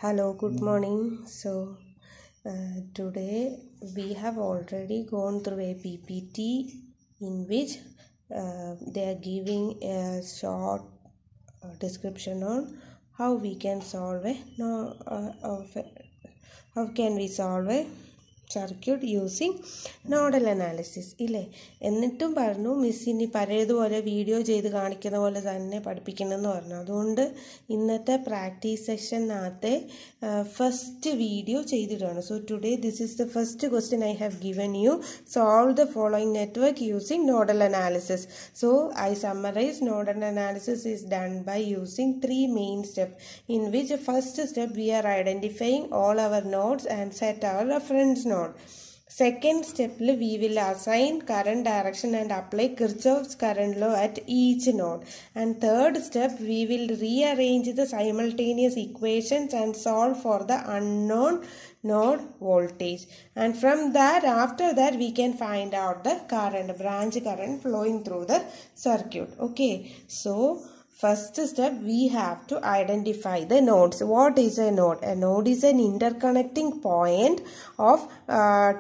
Hello, good morning. Today we have already gone through a PPT in which they are giving a short description on how we can solve how can we solve a circuit using nodal analysis ഇല്ലേ. എന്നിട്ടും പറഞ്ഞു miss ഇനി പഴയതുപോലെ video ചെയ്ത് കാണിക്കുന്ന പോലെ തന്നെ പഠിപ്പിക്കണമെന്ന് പറഞ്ഞു. അതുകൊണ്ട് ഇന്നത്തെ പ്രാക്ടീസ് സെഷനകത്തെ ഫസ്റ്റ് വീഡിയോ ചെയ്തിട്ടാണ്. So today this is the first question I have given you. Solve the following network using nodal analysis. So I summarize nodal analysis is done by using 3 main steps, in which first step we are identifying all our nodes and set our reference node. Second step we will assign current direction and apply Kirchhoff's current law at each node. And third step we will rearrange the simultaneous equations and solve for the unknown node voltage. And from that, after that we can find out the current, branch current flowing through the circuit. Okay, so first step we have to identify the nodes. What is a node? A node is an interconnecting point of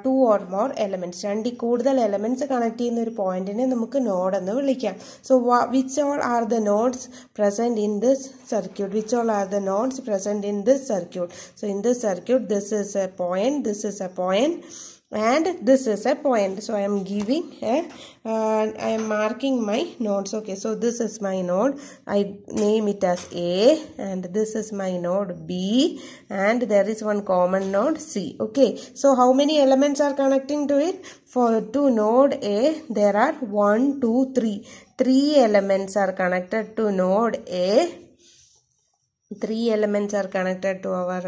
two or more elements. രണ്ട് കൂടുതൽ elements connect ചെയ്യുന്ന ഒരു പോയിന്റിനെ നമുക്ക് node എന്ന് വിളിക്കാം. So which all are the nodes present in this circuit? Which all are the nodes present in this circuit? So in this circuit, this is a point, this is a point, and this is a point. So I am giving I am marking my nodes. Okay, so this is my node, I name it as A, and this is my node B, and there is one common node C. Okay, so how many elements are connecting to it? To node A there are 1, 2, 3 elements are connected to node A. 3 elements are connected to our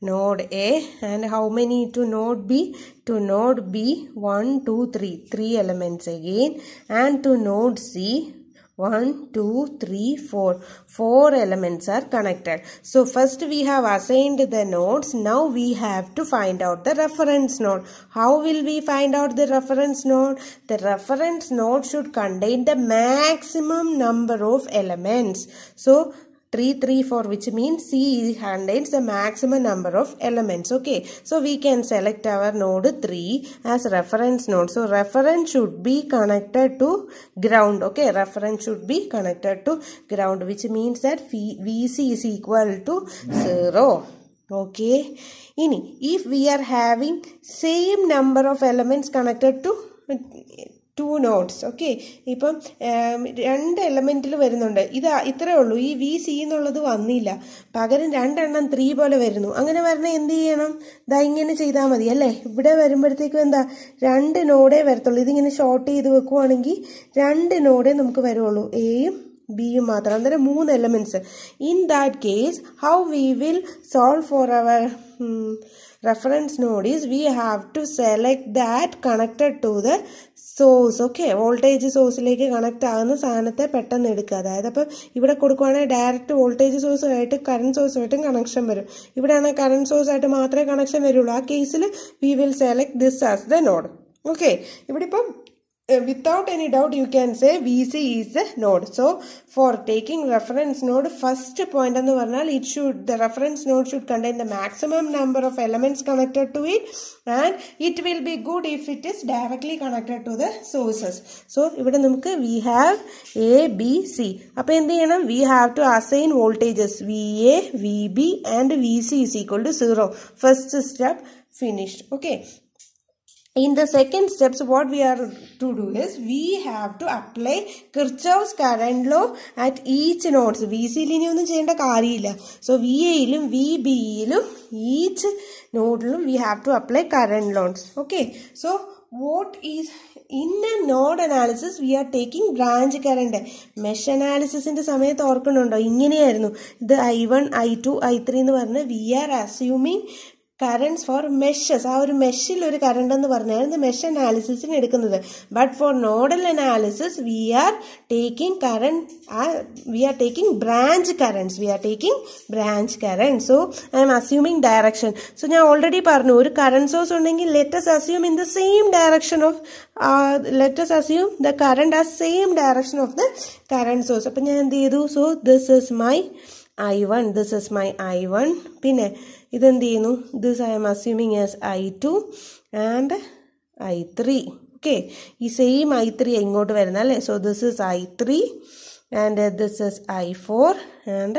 node A. And how many to node B? To node B, 1, 2, 3 elements again. And to node C, 1, 2, 3, 4 elements are connected. So first we have assigned the nodes. Now we have to find out the reference node. How will we find out the reference node? The reference node should contain the maximum number of elements. So 3, 3, 4, which means C contains the maximum number of elements. Okay, so we can select our node 3 as reference node. So reference should be connected to ground. Okay, reference should be connected to ground, which means that VC is equal to 0. Okay, if we are having same number of elements connected to 2 nodes. Okay, ഇപ്പം 2 എലമെന്റിൽ വരുന്നുണ്ട്. ഇത്രേ ഉള്ളൂ. ഈ V C എന്നുള്ളത് വന്നില്ല, പകരം 2 എണ്ണം 3 പോലെ വരുന്നു. അങ്ങനെ വരണ എന്ത് ചെയ്യണം? ഇങ്ങനെ ചെയ്താൽ മതി അല്ലേ. ഇവിടെ വരുമ്പോഴത്തേക്കും എന്താ, 2 നോഡേ വരത്തുള്ളൂ. ഇതിങ്ങനെ ഷോർട്ട് ചെയ്ത് വെക്കുവാണെങ്കിൽ 2 നോഡേ നമുക്ക് വരുള്ളൂ, എയും ബിയും മാത്രം. അന്നേരം 3 elements. In that case how we will solve for our reference node is we have to select that connected to the source. Okay, voltage സോഴ്സിലേക്ക് കണക്ട് ആകുന്ന സാധനത്തെ പെട്ടെന്ന് എടുക്കുക. അതായത് അപ്പം ഇവിടെ കൊടുക്കുവാണെങ്കിൽ ഡയറക്റ്റ് വോൾട്ടേജ് സോഴ്സുമായിട്ട് കറണ്ട് സോഴ്സുമായിട്ടും കണക്ഷൻ വരും. ഇവിടെയാണെങ്കിൽ കറണ്ട് സോഴ്സായിട്ട് മാത്രമേ കണക്ഷൻ വരുള്ളൂ. ആ കേസിൽ we will select this as the node. Okay, ഇവിടെ ഇപ്പം without any doubt you can say VC is the node. So for taking reference node, first point ennu parnal the reference node should contain the maximum number of elements connected to it, and it will be good if it is directly connected to the sources. So ivide namukku we have A, B, C. appo endu cheyanam, we have to assign voltages VA, VB and VC is equal to 0. First step finished. Okay, in the second steps what we are to do is we have to apply Kirchhoff's current law at each nodes. VC Lini ഒന്നും ചെയ്യേണ്ട കാര്യമില്ല. So VA യിലും VB യിലും each നോഡിലും we have to apply current laws. Okay, so what is in a node analysis we are taking branch current. Mesh അനാലിസിസിന്റെ സമയത്ത് ഓർക്കണുണ്ടോ, ഇങ്ങനെയായിരുന്നു. ഇത് I1, I2, I3 എന്ന് പറഞ്ഞ് we are assuming currents for meshes. ആ ഒരു മെഷിൽ ഒരു കറണ്ട് എന്ന് പറഞ്ഞാൽ മെഷ് അനാലിസിസിന് എടുക്കുന്നത്. But for nodal analysis we are taking branch current. So I am assuming direction. So ഞാൻ ഓൾറെഡി പറഞ്ഞു, ഒരു കറന്റ് സോഴ്സ് ഉണ്ടെങ്കിൽ let us assume in the same direction of let us assume the current as same direction of the current source. അപ്പം ഞാൻ എന്ത് ചെയ്തു, so this is my I1, this is my I1. പിന്നെ ഇതെന്ത് ചെയ്യുന്നു? This I am assuming as I2 and I3. Okay, ഈ same I3 ഇങ്ങോട്ട് വരുന്നത് അല്ലേ? So this is I3 and this is I4 and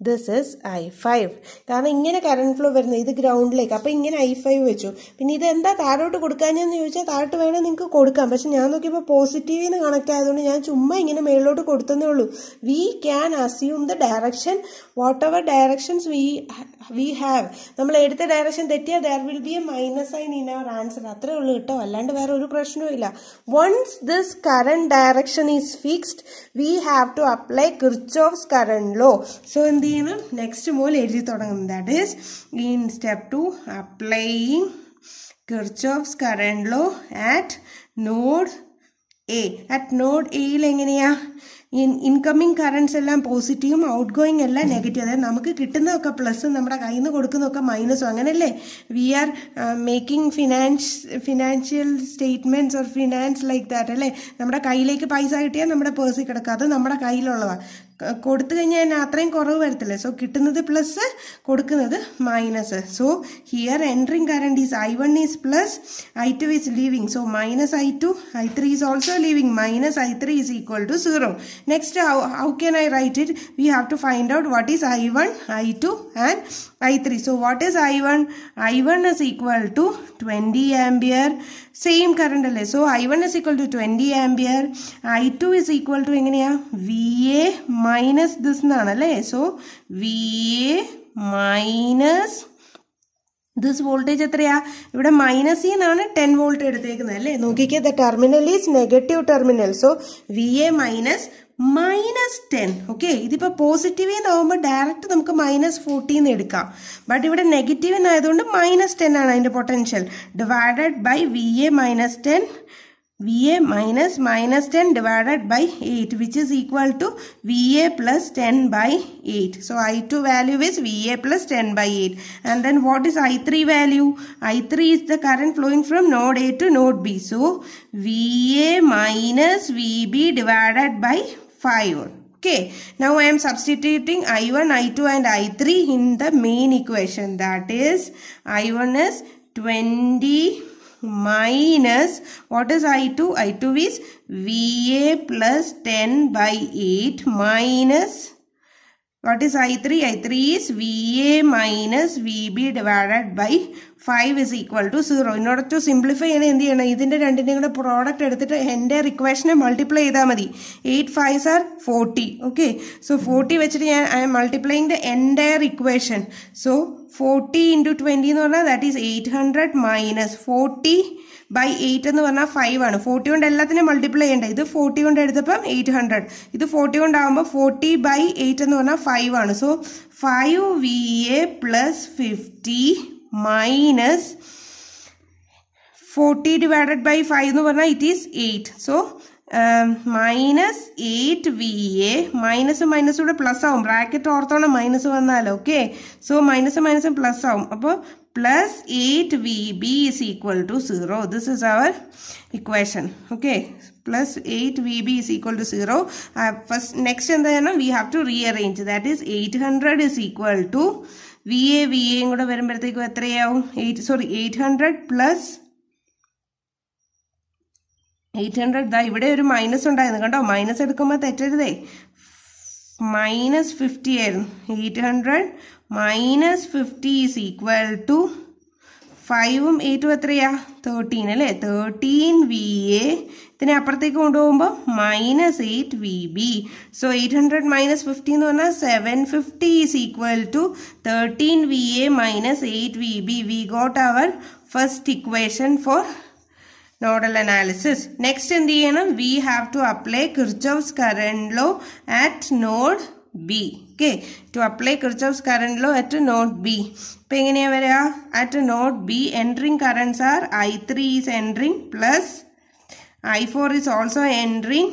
this is I5. കാരണം ഇങ്ങനെ current flow വരുന്നത് ഇത് ഗ്രൗണ്ടിലേക്ക്, അപ്പോൾ ഇങ്ങനെ I5 വെച്ചു. പിന്നെ ഇത് എന്താ താഴോട്ട് കൊടുക്കാനെന്ന് ചോദിച്ചാൽ താഴോട്ട് വേണേൽ നിങ്ങൾക്ക് കൊടുക്കാം. പക്ഷെ ഞാൻ നോക്കിയപ്പോൾ പോസിറ്റീവിൽ നിന്ന് കണക്ട് ആയതുകൊണ്ട് ഞാൻ ചുമ്മാ ഇങ്ങനെ മേളിലോട്ട് കൊടുത്തതേ ഉള്ളൂ. We can assume the direction whatever directions we have. നമ്മൾ എടുത്ത ഡയറക്ഷൻ തെറ്റിയാൽ there will be a minus sign in our answer. അത്രേ ഉള്ളൂ കേട്ടോ, അല്ലാണ്ട് വേറെ ഒരു പ്രശ്നവും ഇല്ല. Once this current direction is fixed we have to apply Kirchhoff's current law. So എന്ത് ചെയ്യണം? നെക്സ്റ്റ് മുതൽ എഴുതി തുടങ്ങും. That is in step 2 applying Kirchhoff's current law at node A. At node എയിൽ എങ്ങനെയാ? ഇൻകമ്മിങ് കറണ്ട്സ് എല്ലാം പോസിറ്റീവും ഔട്ട് ഗോയിങ് എല്ലാം നെഗറ്റീവ്. അതായത് നമുക്ക് കിട്ടുന്നതൊക്കെ പ്ലസും നമ്മുടെ കയ്യിൽ നിന്ന് കൊടുക്കുന്നതൊക്കെ മൈനസും. അങ്ങനെയല്ലേ we are making financial statements or finance like that അല്ലേ? നമ്മുടെ കയ്യിലേക്ക് പൈസ കിട്ടിയാൽ നമ്മുടെ പേഴ്സിൽ കിടക്കുക, അത് നമ്മുടെ കയ്യിലുള്ളതാണ്. കൊടുത്തു കഴിഞ്ഞാൽ തന്നെ അത്രയും കുറവ് വരത്തില്ലേ? സോ കിട്ടുന്നത് പ്ലസ്, കൊടുക്കുന്നത് minus. So here entering current is I1 is plus, I2 is leaving. So minus I2, I3 is also leaving. Minus I3 is equal to 0. Next, how can I write it? We have to find out what is I1, I2 and I3. So what is I1? I1 is equal to 20 ampere. Same current alle. So I1 is equal to 20 ampere. I2 is equal to എങ്ങനെയാ? VA minus this നാണല്ലേ? So VA minus this voltage എത്രയാ? ഇവിടെ മൈനസിൽ നിന്നാണ് 10 volt എടുത്തേക്കുന്നത് അല്ലേ? നോക്കിക്കേ, the terminal is negative terminal. So VA minus -10. Okay, ഇതിപ്പോൾ പോസിറ്റീവിൽ നിന്നാകുമ്പോൾ direct നമുക്ക് -14 എടുക്കാം. ബട്ട് ഇവിടെ നെഗറ്റീവ് എന്നായതുകൊണ്ട് -10 ആണ് അതിൻ്റെ potential. Divided by VA -10. VA minus -10 divided by 8, which is equal to VA plus 10 by 8. So I2 value is VA plus 10 by 8. And then what is I3 value? I3 is the current flowing from node A to node B. So VA minus VB divided by 5. Okay, now I am substituting I1, I2 and I3 in the main equation. That is I1 is 20 minus what is I2? I2 is VA plus 10 by 8 minus what is I3? I3 is VA minus VB divided by 5 is equal to 0. In order to simplify എന്ത് ചെയ്യണം? ഇതിന്റെ രണ്ടിന്റെയും കൂടെ product എടുത്തിട്ട് എൻ്റെ ഇക്വേഷനെ multiply ചെയ്താൽ മതി. 8 5s are 40. Okay, so 40 വെച്ചിട്ട് ഞാൻ I M multiplying the entire equation. So 40 into 20 എന്ന് പറഞ്ഞാൽ ദാറ്റ് ഈസ് 800 മൈനസ് 40 by 8 എന്ന് പറഞ്ഞാൽ 5 ആണ്. 40 കൊണ്ട് എല്ലാത്തിനും മൾട്ടിപ്ലൈ ചെയ്യണ്ട. ഇത് 40 കൊണ്ട് എടുത്തപ്പം 800, ഇത് 40 കൊണ്ടാകുമ്പോൾ 40 by 8 എന്ന് പറഞ്ഞാൽ 5 ആണ്. So 5 VA plus 50 minus 40 divided by 5 എന്ന് പറഞ്ഞാൽ it is 8. So minus 8 VA. Minus ഇവിടെ പ്ലസ് ആവും. ബ്രാക്കറ്റ് ഓർത്തോണം മൈനസ് വന്നാലോ. ഓക്കെ, സോ മൈനസ് പ്ലസ് ആവും. അപ്പോൾ plus 8 VB is equal to 0. This is our equation. Okay, plus 8 VB is equal to 0. First, next we have to rearrange. That is 800 is equal to VA കൂടെ വരുമ്പോഴത്തേക്കും എത്രയാവും? 800 plus 800. ദാ ഇവിടെ ഒരു minus ഉണ്ടായിരുന്നു കണ്ടോ? മൈനസ് എടുക്കുമ്പോൾ തെറ്റരുതേ. -50 ആയിരുന്നു. 800 minus 50 is equal to 5ഉം 8ഉം എത്രയാ? 13 അല്ലേ? 13 VA. ഇതിനെ അപ്പുറത്തേക്ക് കൊണ്ടുപോകുമ്പോൾ -8 VB. സോ 800 minus 50 എന്ന് പറഞ്ഞാൽ 750 is equal to 13 VA minus 8 VB. We got our first equation for nodal analysis. Next എന്ത് ചെയ്യണം? We have to apply Kirchhoff's current law at node B. Okay, to apply Kirchhoff's current law at node B. ഇപ്പം എങ്ങനെയാ വരിക? At node B, entering currents are I3 is entering plus I4 is also entering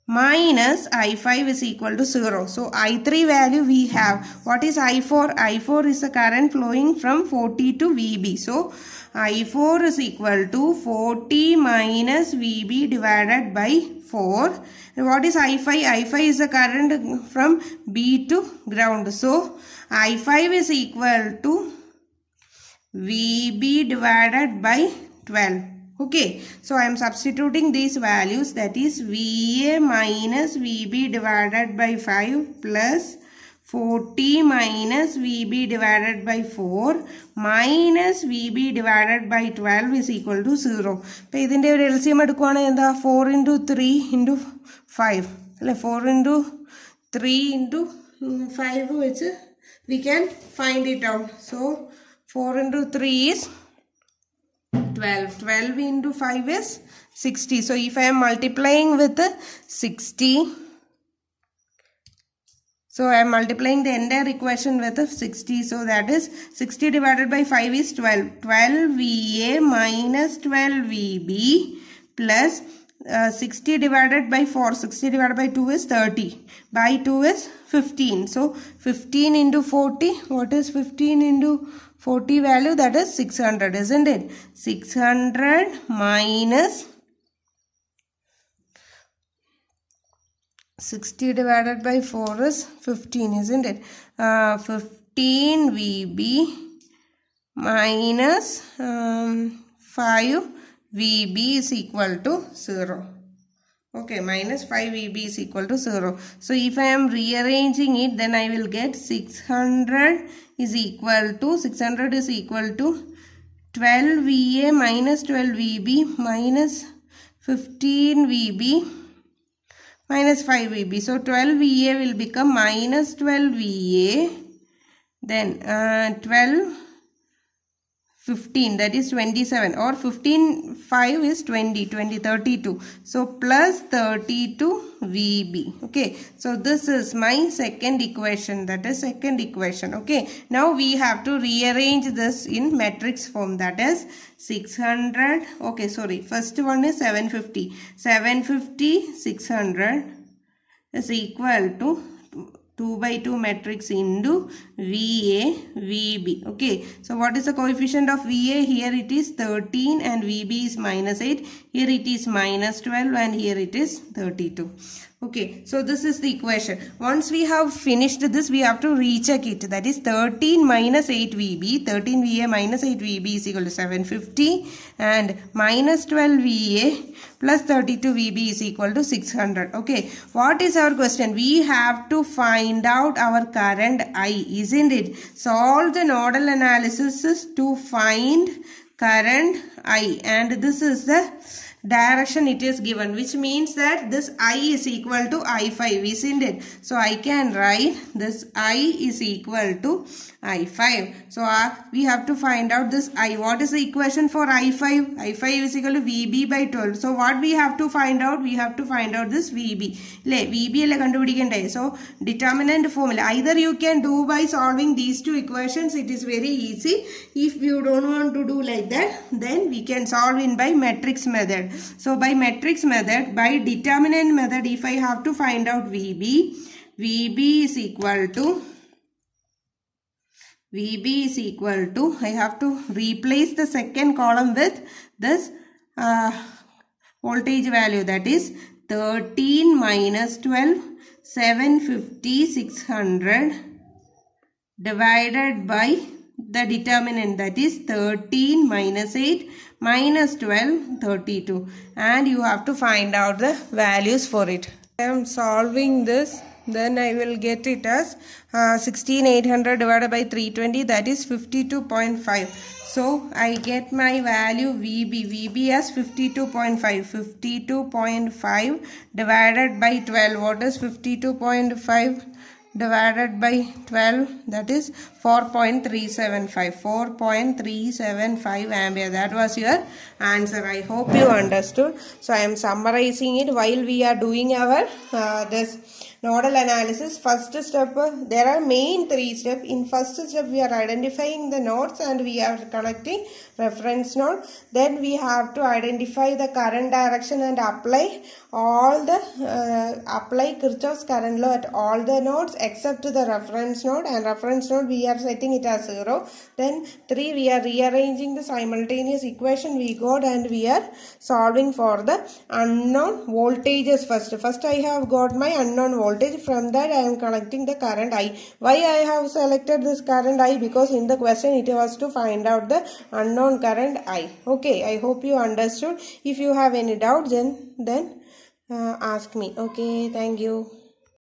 minus I5 is equal to 0. So I3 value we have. What is I4? I4 is the current flowing from 40 to VB. So I4 is equal to 40 minus VB divided by 4. And what is I5? I5 is the current from B to ground. So I5 is equal to VB divided by 12. Okay, so I am substituting these values, that is VA minus VB divided by 5 plus 40 minus VB divided by 4 minus VB divided by 12 is equal to 0. So, this is LCM 4 into 3 into 5. 4 into 3 into 5 which we can find it out. So 4 into 3 is 12. 12 into 5 is 60. So if I am multiplying with 60, so I am multiplying the entire equation with 60. So that is 60 divided by 5 is 12. 12 VA minus 12 VB plus 60 divided by 4. 60 divided by 2 is 30. By 2 is 15. So 15 into 40. What is 15 into 40 value? That is 600, isn't it? 600 minus 60 divided by 4 is 15, isn't it? 15 VB minus 5 VB is equal to 0. Okay, minus 5 VB is equal to 0. So if I am rearranging it, then I will get 600 is equal to 12 VA minus 12 VB minus 15 VB minus 5 VB. So 12 VA will become minus 12 VA. Then 12 15, that is 27, or 15 5 is 20, 32. So plus 32 VB. Okay, so this is my second equation, that is second equation. Okay, now we have to rearrange this in matrix form, that is 600. Okay, sorry, first one is 750. 750 600 is equal to 2 by 2 matrix into VA, VB. Okay, so what is the coefficient of VA? Here it is 13 and VB is minus 8. Here it is minus 12 and here it is 32. Okay, so this is the equation. Once we have finished this, we have to recheck it. That is 13 minus 8 VB. 13 VA minus 8 VB is equal to 750. And minus 12 VA plus 32 VB is equal to 600. Okay, what is our question? We have to find out our current I, isn't it? Solve the nodal analysis to find current I. And this is the direction it is given, which means that this I is equal to I5, isn't it? So I can write this I is equal to I5. So we have to find out this I. What is the equation for I5? I5 is equal to VB by 12. So what we have to find out? We have to find out this VB. VB so determinant formula. Either you can do by solving these two equations. It is very easy. If you don't want to do like that, then we can solve in by matrix method. So by matrix method, by determinant method, if I have to find out VB, VB is equal to I have to replace the second column with this voltage value, that is 13 minus 12, 750, 600 divided by the determinant, that is 13 minus 8 minus 12, 32, and you have to find out the values for it. I am solving this, then I will get it as 16800 divided by 320, that is 52.5. So I get my value VB as 52.5. 52.5 divided by 12. What is 52.5 divided by 12? That is 4.375. 4.375 ampere. That was your answer. I hope you understood. So I am summarizing it while we are doing our this Nodal analysis. First step, there are main 3 steps. In first step, we are identifying the nodes and we are connecting reference node. Then we have to identify the current direction and apply apply Kirchhoff's current law at all the nodes except the reference node, and reference node we are setting it as 0. Then 3, we are rearranging the simultaneous equation we got and we are solving for the unknown voltages first. First I have got my unknown voltage. From that I am connecting the current I. Why I have selected this current I? Because in the question it was to find out the unknown current I. Okay, I hope you understood. If you have any doubts then ask me. Okay, thank you.